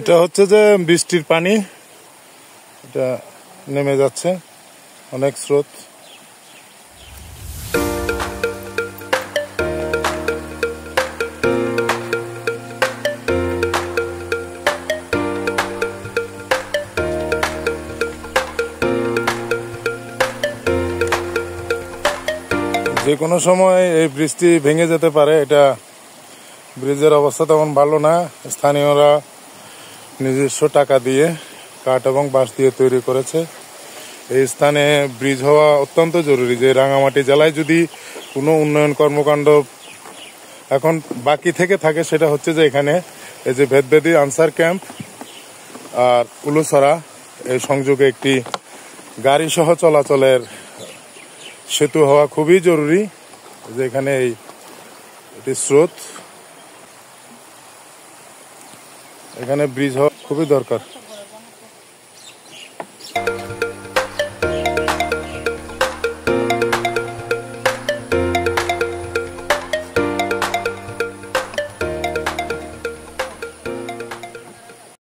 এটা হচ্ছে যে বৃষ্টির পানি, এটা নেমে যাচ্ছে, অনেক স্রোত। যে কোনো সময় এই বৃষ্টি ভেঙে যেতে পারে। এটা ব্রিজের অবস্থা তেমন ভালো না। স্থানীয়রা নিজস্ব টাকা দিয়ে কাঠ এবং বাঁশ দিয়ে তৈরি করেছে। এই স্থানে ব্রিজ হওয়া অত্যন্ত জরুরি। যে রাঙামাটি জেলায় যদি কোনো উন্নয়ন কর্মকাণ্ড এখন বাকি থেকে থাকে, সেটা হচ্ছে যে এখানে এই যে ভেদভেদি আনসার ক্যাম্প আর উলুছড়া এই সংযোগে একটি গাড়ি সহ চলাচলের সেতু হওয়া খুবই জরুরি। যে এখানে এটি স্রোত, এখানে ব্রিজ হওয়া খুবই দরকার।